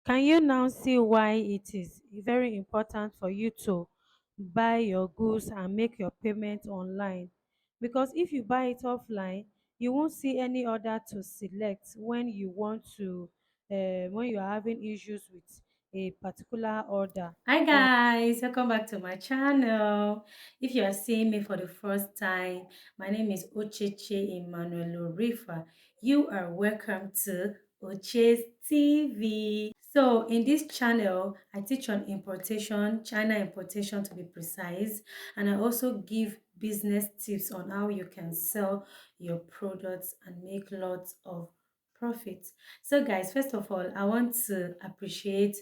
Can you now see why it is very important for you to buy your goods and make your payment online? Because if you buy it offline, you won't see any order to select when you want to, when you are having issues with a particular order. Hi guys, welcome back to my channel. If you are seeing me for the first time, my name is Ocheche Emmanuel Orifa. You are welcome to Oche's TV. So in this channel, I teach on importation, China importation to be precise, and I also give business tips on how you can sell your products and make lots of profits. So guys, first of all, I want to appreciate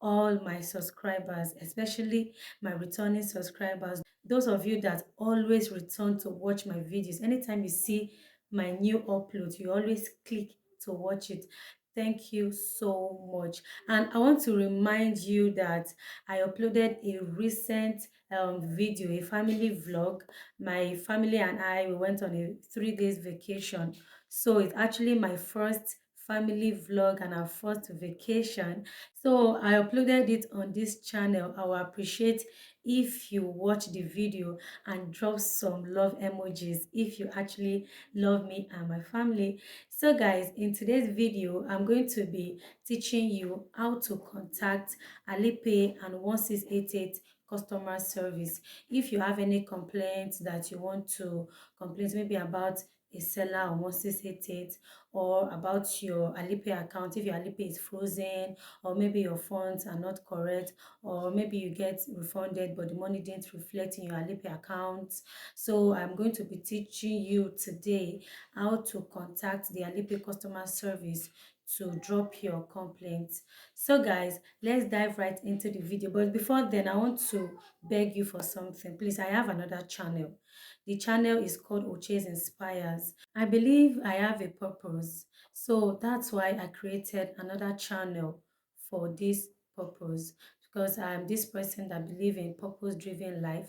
all my subscribers, especially my returning subscribers, those of you that always return to watch my videos. Anytime you see my new upload, you always click to watch it. Thank you so much. And I want to remind you that I uploaded a recent video, a family vlog. My family and I, we went on a 3 days vacation. So it's actually my first family vlog and our first vacation. So I uploaded it on this channel. I will appreciate if you watch the video and drop some love emojis if you actually love me and my family. So guys, in today's video, I'm going to be teaching you how to contact Alipay and 1688 customer service. If you have any complaints that you want to complain maybe about a seller on 1688 or about your Alipay account, if your Alipay is frozen, or maybe your funds are not correct, or maybe you get refunded but the money didn't reflect in your Alipay account. So I'm going to be teaching you today how to contact the Alipay customer service to drop your complaints. So guys, let's dive right into the video. But before then, I want to beg you for something. Please, I have another channel. The channel is called Oches Inspires. I believe I have a purpose. So that's why I created another channel for this purpose, because I am this person that believe in purpose-driven life.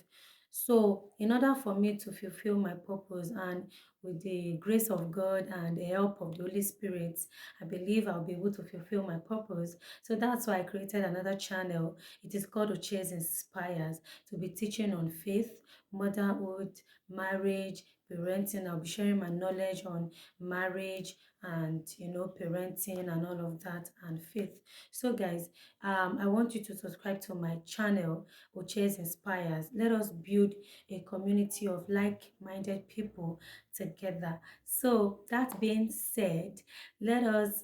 So in order for me to fulfill my purpose, and with the grace of God and the help of the Holy Spirit, I believe I'll be able to fulfill my purpose. So that's why I created another channel. It is called Oches Inspires, to be teaching on faith, motherhood, marriage, parenting. I'll be sharing my knowledge on marriage and parenting and all of that, and faith. So guys, I want you to subscribe to my channel, Oches Inspires. Let us build a community of like-minded people together. So that being said, let us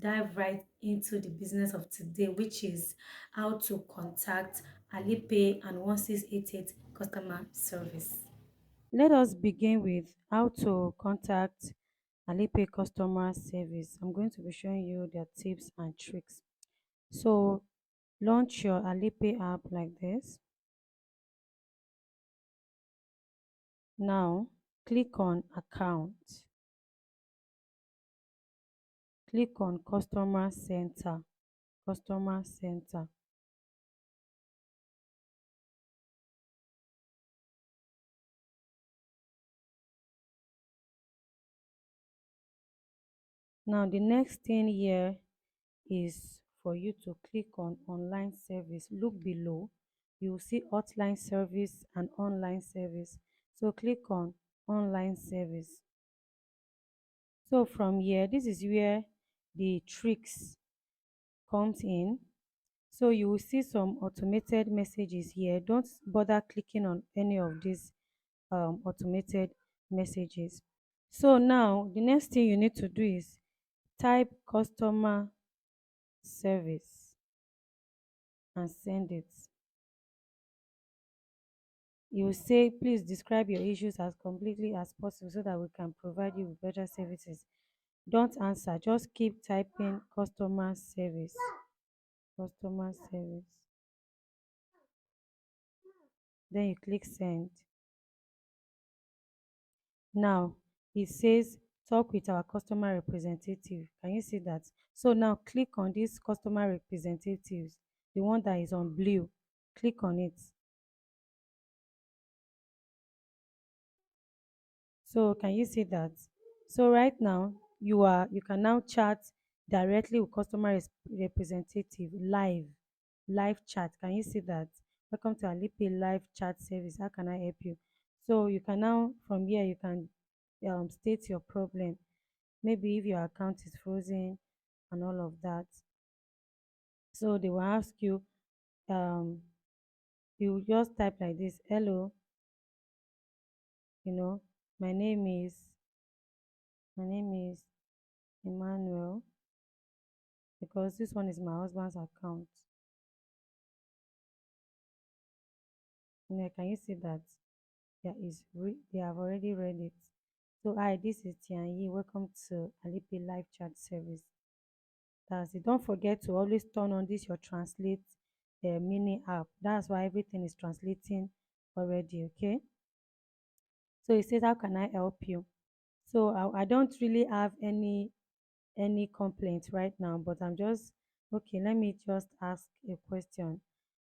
dive right into the business of today, which is how to contact Alipay and 1688 customer service. Let us begin with how to contact Alipay customer service. I'm going to be showing you their tips and tricks. So launch your Alipay app like this. Now click on account. Click on customer center. Customer center. Now the next thing here is for you to click on online service. Look below. You will see hotline service and online service. So click on online service. So from here, this is where the tricks comes in. So you will see some automated messages here. Don't bother clicking on any of these automated messages. So now the next thing you need to do is type customer service and send it. You will say, please describe your issues as completely as possible so that we can provide you with better services. Don't answer, just keep typing customer service. Customer service. Then you click send. Now it says talk with our customer representative. Can you see that? So now click on this customer representatives, the one that is on blue. Click on it. So can you see that? So right now you can now chat directly with customer representative live chat. Can you see that? Welcome to Alipay live chat service. How can I help you? So you can now from here you can state your problem. Maybe if your account is frozen and all of that. So they will ask you, um, you just type like this, hello, you know, my name is my name is Emmanuel, because this one is my husband's account. Can you see that? They have already read it. So hi, this is Tianyi. Welcome to Alipay live chat service. That's it. Don't forget to always turn on this your translate mini app. That's why everything is translating already. Okay. So it says, how can I help you? So I don't really have any complaints right now, but I'm just okay. Let me just ask a question.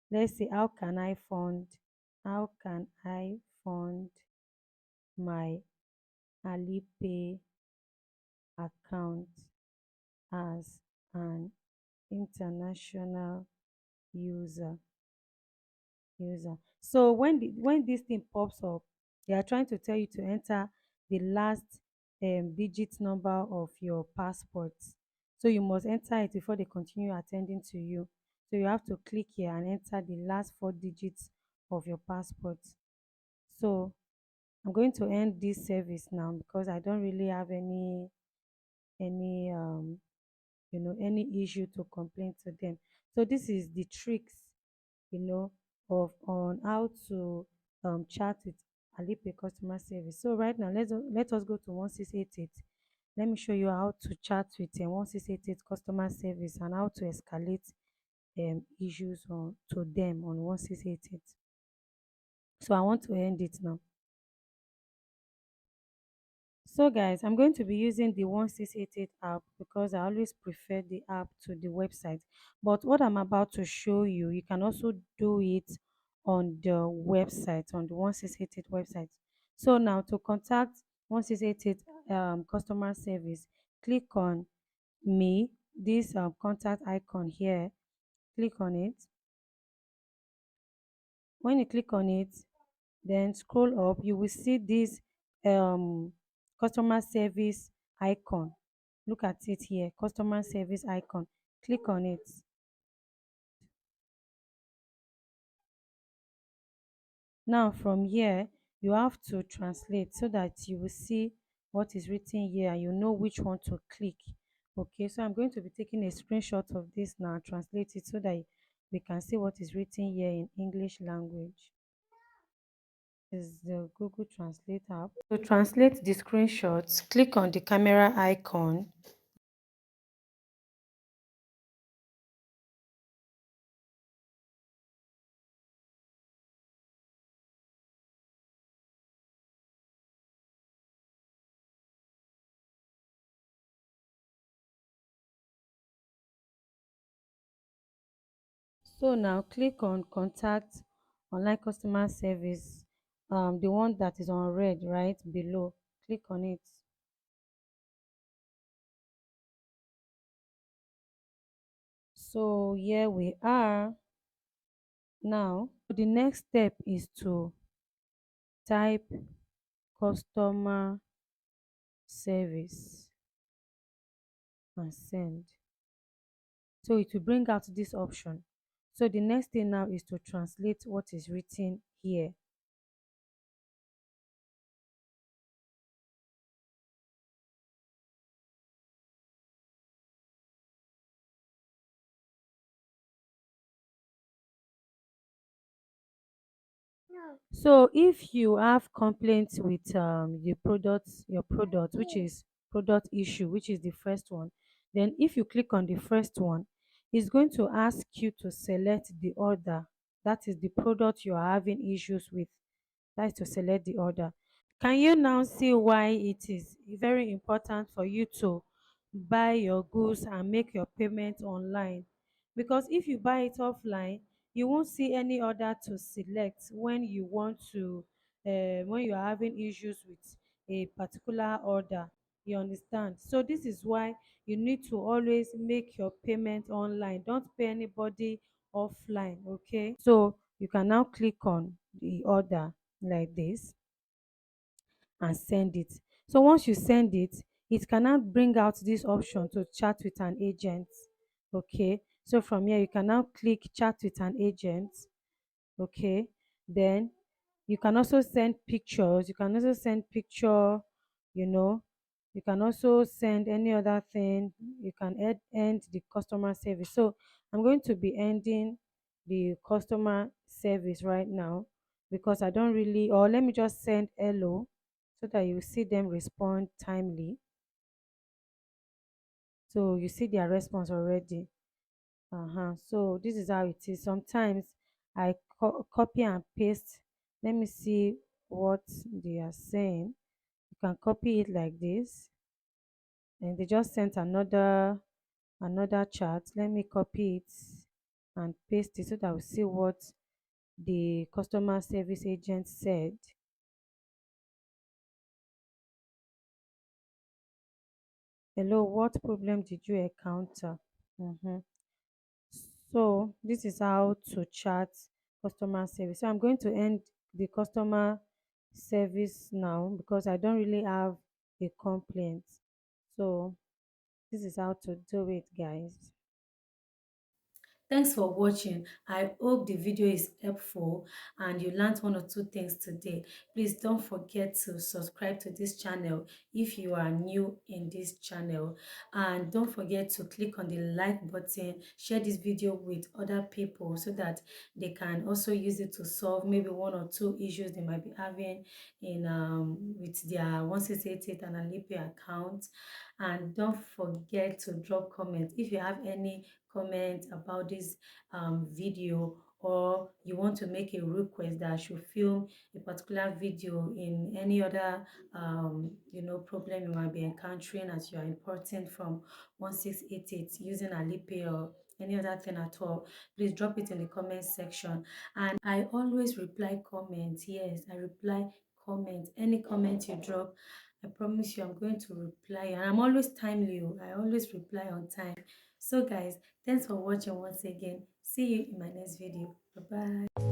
Let's see, how can I fund my Alipay account as an international user? So when this thing pops up, they are trying to tell you to enter the last digit number of your passport. So you must enter it before they continue attending to you. So you have to click here and enter the last four digits of your passport. So I'm going to end this service now because I don't really have any any issue to complain to them. So this is the tricks, you know, of on how to chat with Alipay customer service. So right now, let us go to 1688. Let me show you how to chat with 1688 customer service and how to escalate issues on to them on 1688. So I want to end it now. So guys, I'm going to be using the 1688 app because I always prefer the app to the website. But what I'm about to show you, you can also do it on the website, on the 1688 website. So now to contact 1688 customer service, click on me, this contact icon here, click on it. When you click on it, then scroll up, you will see this um customer service icon. Look at it here, customer service icon. Click on it. Now from here, you have to translate so that you will see what is written here and you know which one to click. Okay, so I'm going to be taking a screenshot of this now, translate it so that we can see what is written here in English language. Is the Google Translate app. To translate the screenshots, click on the camera icon. So now click on contact online customer service, the one that is on red right below. Click on it. So here we are now. The next step is to type customer service and send. So it will bring out this option. So the next thing now is to translate what is written here. So if you have complaints with the product, your product, which is product issue, which is the first one, then if you click on the first one, it's going to ask you to select the order. That is the product you are having issues with. That is to select the order. Can you now see why it is very important for you to buy your goods and make your payment online? Because if you buy it offline, you won't see any order to select when you want to when you are having issues with a particular order. You understand? So this is why you need to always make your payment online. Don't pay anybody offline, okay? So you can now click on the order like this and send it. So once you send it, it can now bring out this option to chat with an agent. Okay. So from here, you can now click chat with an agent. Okay. Then you can also send pictures. You can also send picture, you know. You can also send any other thing. You can end the customer service. So I'm going to be ending the customer service right now because I don't really, or let me just send hello so that you see them respond timely. So you see their response already. So this is how it is. Sometimes I copy and paste. Let me see what they are saying. You can copy it like this, and they just sent another chart. Let me copy it and paste it so that we see what the customer service agent said. Hello, what problem did you encounter? Mhm. So this is how to chat customer service. So I'm going to end the customer service now because I don't really have a complaint. So this is how to do it, guys. Thanks for watching. I hope the video is helpful and you learned one or two things today. Please don't forget to subscribe to this channel if you are new in this channel. And don't forget to click on the like button, share this video with other people so that they can also use it to solve maybe one or two issues they might be having in with their 1688 and Alipay account. And don't forget to drop comments if you have any comment about this video, or you want to make a request that I should film a particular video in any other problem you might be encountering as you are importing from 1688 using Alipay or any other thing at all. Please drop it in the comment section, and I always reply comments. Yes, I reply comments. Any comment you drop, I promise you I'm going to reply, and I'm always timely. I always reply on time. So guys, thanks for watching once again. See you in my next video. Bye bye.